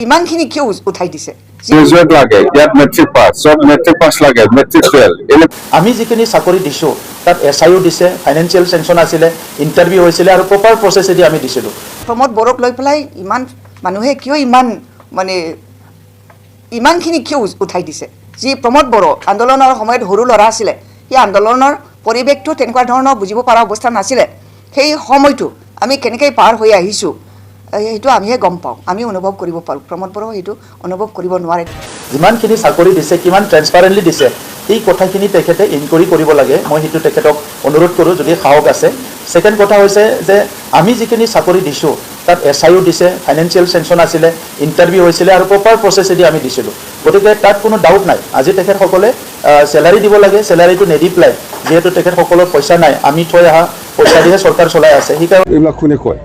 ইমানখিনি কিয় উঠাই দিছে গ্ৰেজুৱেট লাগে ইয়াত মেট্ৰিক পাছ সব মেট্ৰিক পাছ লাগে মেট্ৰিক ফেল আমি যিখিনি চাকৰি দিছোঁ তাত SIও দিছে ফাইনেন্সিয়েল চেংচন আছিলে ইণ্টাৰভিউ হৈছিলে আৰু প্ৰপাৰ প্ৰচেছেদি আমি দিছিলোঁ প্ৰমোদ বড়োক লৈ পেলাই ইমান মানুহে কিয় ইমান মানে ইমানখিনি কিয় উঠাই দিছে যি প্ৰমোদ বড়ো আন্দোলনৰ সময়ত সৰু ল'ৰা আছিলে সেই আন্দোলনৰ পৰিৱেশটো তেনেকুৱা ধৰণৰ বুজিব পৰা অৱস্থা নাছিলে সেই সময়টো আমি কেনেকৈ পাৰ হৈ আহিছোঁ সেইটো আমিহে গম পাওঁ আমি অনুভৱ কৰিব পাৰোঁ প্ৰমোদ বড়ো সেইটো অনুভৱ কৰিব নোৱাৰে যিমানখিনি চাকৰি দিছে কিমান ট্ৰেন্সপাৰেণ্টলি দিছে এই কথাখিনি তেখেতে ইনকুৱাৰী কৰিব লাগে মই সেইটো তেখেতক অনুৰোধ কৰোঁ যদি সাহস আছে ছেকেণ্ড কথা হৈছে যে আমি যিখিনি চাকৰি দিছোঁ তাত SIও দিছে ফাইনেন্সিয়েল চেংচন আছিলে ইণ্টাৰভিউ হৈছিলে আৰু প্ৰপাৰ প্ৰচেছেদি আমি দিছিলোঁ গতিকে তাত কোনো ডাউট নাই আজি তেখেতসকলে চেলাৰী দিব লাগে চেলাৰীটো নেদি পেলাই যিহেতু তেখেতসকলৰ পইচা নাই আমি থৈ অহা পইচা দিহে চৰকাৰ চলাই আছে সেইকাৰণে এইবিলাক কোনে কয়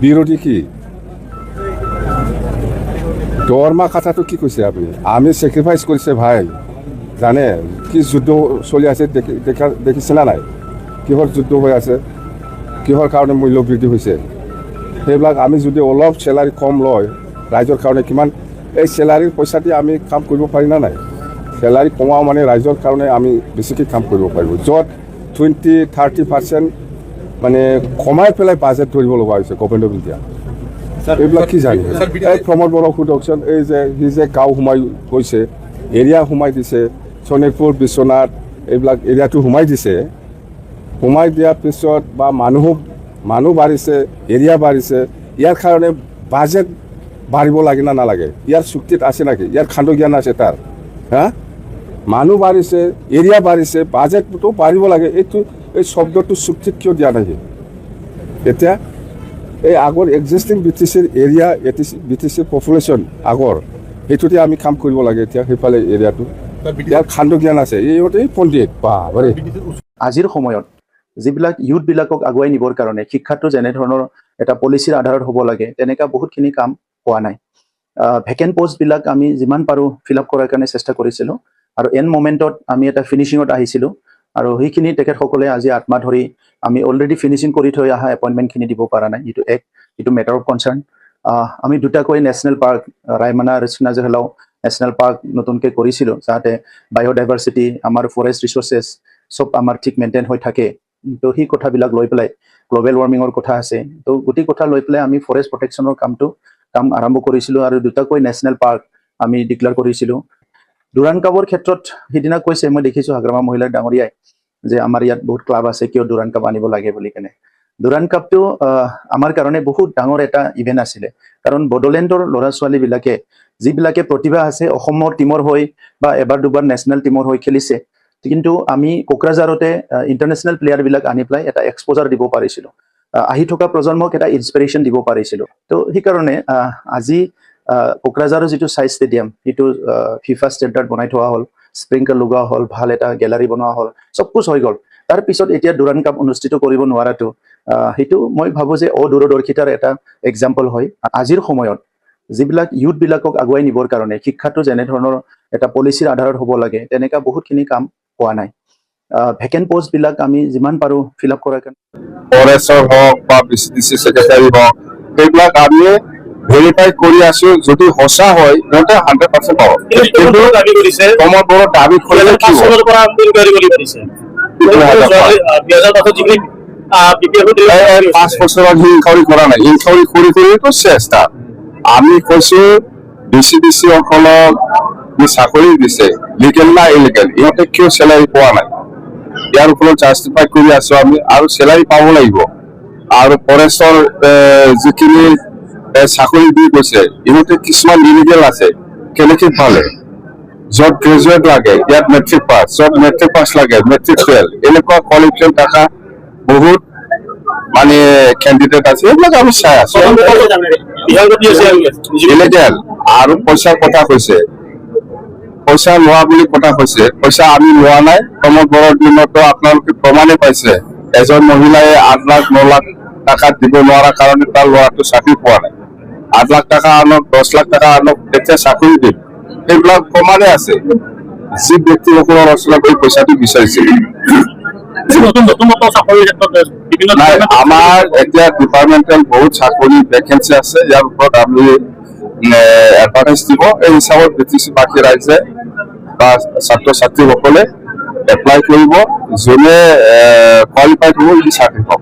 বিৰোধী কি দৰমা কথাটো কি কৈছে আপুনি আমি চেক্ৰিফাইচ কৰিছে ভাই জানে কি যুদ্ধ চলি আছে দেখিছে না নাই কিহৰ যুদ্ধ হৈ আছে কিহৰ কাৰণে মূল্য বৃদ্ধি হৈছে সেইবিলাক আমি যদি অলপ চেলাৰী কম লয় ৰাইজৰ কাৰণে কিমান এই চেলাৰীৰ পইচা দি আমি কাম কৰিব পাৰি না নাই চেলাৰী কমাও মানে ৰাইজৰ কাৰণে আমি বেছিকৈ কাম কৰিব পাৰিব য'ত 20-30% মানে কমাই পেলাই বাজেট ধৰিব লগা হৈছে গভৰ্ণমেণ্ট অফ ইণ্ডিয়া এইবিলাক কি জানি এই প্ৰমোদ বড়োক সোধকচোন এই যে সি যে গাঁও সোমাই গৈছে এৰিয়া সোমাই দিছে শোণিতপুৰ বিশ্বনাথ এইবিলাক এৰিয়াটো সোমাই দিছে সোমাই দিয়াৰ পিছত বা মানুহ বাঢ়িছে এৰিয়া বাঢ়িছে ইয়াৰ কাৰণে বাজেট বাঢ়িব লাগে না নালাগে ইয়াৰ চুক্তিত আছে নেকি ইয়াৰ খাণ্ড জ্ঞান আছে তাৰ হা মানুহ বাঢ়িছে এৰিয়া বাঢ়িছে বাজেটটো বাঢ়িব লাগে এইটো এই শব্দটো চুক্তিত কিয় দিয়া নাই এতিয়া এই আগৰ এক্সিষ্টিং BTCৰ এৰিয়া BTCৰ পপুলেশ্যন আগৰ সেইটোতে আমি কাম কৰিব লাগে এতিয়া সেইফালে এৰিয়াটো ইয়াৰ খাণ্ড জ্ঞান আছে ইহঁতে পণ্ডিত বাৰে আজিৰ সময়ত যিবিলাক ইউথবিলাকক আগুৱাই নিবৰ কাৰণে শিক্ষাটো যেনেধৰণৰ এটা পলিচিৰ আধাৰত হ'ব লাগে তেনেকুৱা বহুতখিনি কাম হোৱা নাই ভেকেণ্ট পষ্টবিলাক আমি যিমান পাৰোঁ ফিল আপ কৰাৰ কাৰণে চেষ্টা কৰিছিলোঁ আৰু এন মমেণ্টত আমি এটা ফিনিচিঙত আহিছিলোঁ আৰু সেইখিনি তেখেতসকলে আজি আত্মা ধৰি আমি অলৰেডি ফিনিচিং কৰি থৈ অহা এপইণ্টমেণ্টখিনি দিব পৰা নাই এইটো মেটাৰ অফ কনচাৰ্ণ আমি দুটাকৈ নেশ্যনেল পাৰ্ক ৰায়মানা ৰেচনাজ হেলাও নেশ্যনেল পাৰ্ক নতুনকৈ কৰিছিলোঁ যাতে বায়'ডাইভাৰ্চিটি আমাৰ ফৰেষ্ট ৰিচোৰ্চেছ চব আমাৰ ঠিক মেইনটেইন হৈ থাকে তো সেই কথাবিলাক লৈ পেলাই গ্ল'বেল ৱাৰ্মিঙৰ কথা আছে তো গোটেই কথা লৈ পেলাই আমি ফৰেষ্ট প্ৰটেকশ্যনৰ কাম আৰম্ভ কৰিছিলোঁ আৰু দুটাকৈ নেশ্যনেল পাৰ্ক আমি ডিক্লেয়াৰ কৰিছিলোঁ দুৰাণ কাপৰ ক্ষেত্ৰত সিদিনা কৈছে মই দেখিছোঁ হাগ্ৰামা মহিলাৰ ডাঙৰীয়াই যে আমাৰ ইয়াত বহুত ক্লাব আছে কিয় দুৰাণ কাপ আনিব লাগে বুলি কেনে দুৰাণ কাপটো আমাৰ কাৰণে বহুত ডাঙৰ এটা ইভেণ্ট আছিলে কাৰণ বড়োলেণ্ডৰ ল'ৰা ছোৱালীবিলাকে যিবিলাকে প্ৰতিভা আছে অসমৰ টীমৰ হৈ বা এবাৰ দুবাৰ নেশ্যনেল টীমৰ হৈ খেলিছে কিন্তু আমি কোকৰাঝাৰতে ইণ্টাৰনেশ্যনেল প্লেয়াৰবিলাক আনি পেলাই এটা এক্সপ'জাৰ দিব পাৰিছিলোঁ আহি থকা প্ৰজন্মক এটা ইনস্পিৰেশ্যন দিব পাৰিছিলোঁ তো সেইকাৰণে আজি কোকৰাঝাৰৰ যিটো চাই ষ্টেডিয়াম সেইটো ফিফা ষ্টেণ্ডাৰ্ড বনাই থোৱা হ'ল স্প্ৰিংকল লগোৱা হ'ল ভাল এটা গেলাৰী বনোৱা হ'ল চব কুছ হৈ গ'ল তাৰপিছত এতিয়া দুৰাণ কাপ অনুষ্ঠিত কৰিব নোৱাৰাটো সেইটো মই ভাবোঁ যে অদূৰদৰ্শিতাৰ এটা এক্সাম্পল হয় আজিৰ সময়ত যিবিলাক ইউথবিলাকক আগুৱাই নিবৰ কাৰণে শিক্ষাটো যেনেধৰণৰ এটা পলিচিৰ আধাৰত হ'ব লাগে তেনেকুৱা বহুতখিনি কাম হোৱা নাই ভেকেণ্ট পষ্টবিলাক আমি যিমান পাৰোঁ ফিল আপ কৰাৰ কাৰণে ফৰেষ্টৰ হওক বা BCDC ছেক্ৰেটাৰী হওক সেইবিলাক আমি ভেৰিফাই কৰি আছো যদি সঁচা হয় সিহঁতে 100% পাব কিন্তু প্ৰমোদ বড়ো দাবী কৰিলে কি হ'ব 5 বছৰত ইনকুৱাৰী কৰা নাই ইনকুৱাৰী কৰিতো চেষ্টা আমি কৈছো BCDC সকলক চাকৰি দিছে লিগেল না ইলিগেল ইহঁতে কিয় চেলাৰী পোৱা নাই ইয়াৰ ওপৰত জাষ্টিফাই কৰি আছো আমি আৰু চেলাৰী পাব লাগিব আৰু ফৰেষ্টৰ যিখিনি চাকৰি দি গৈছে ইহঁতে কিছুমান ইলিগেল আছে কেনেকৈ পালে য'ত গ্ৰেজুৱেট লাগে ইয়াত মেট্ৰিক পাছ সব মেট্ৰিক পাছ লাগে মেট্ৰিক ফেল এনেকুৱা কোৱালিফিকেশ্যন থকা বহুত মানে কেণ্ডিডেট আছে এইবিলাক আমি চাই আছো ইলিগেল আৰু পইচাৰ কথা কৈছে পইচা লোৱা বুলি কথা কৈছে পইচা আমি লোৱা নাই প্ৰমোদ বড়োৰ দিনতো আপোনালোকে প্ৰমাণে পাইছে এজন মহিলাই 8 লাখ 9 লাখ টকা দিব নোৱাৰা কাৰণে তাৰ ল'ৰাটো চাকৰি পোৱা নাই 8 লাখ টকা আনক 10 লাখ টকা আনক তেতিয়া চাকৰি দিম সেইবিলাক প্ৰমাণে আছে যি ব্যক্তিসকলৰ ৰচনা কৰি পইচাটো বিচাৰিছিল আমাৰ এতিয়া ডিপাৰ্টমেণ্টেল বহুত চাকৰি ভেকেঞ্চি আছে ইয়াৰ ওপৰত আমি এডভাৰটাইজ দিব। এই হিচাপত ব্ৰিটিছবাসী ৰাইজে বা ছাত্ৰ ছাত্ৰীসকলে এপ্লাই কৰিব, যোনে কোৱালিফাইড হ'ব ই চাকৰি পাব।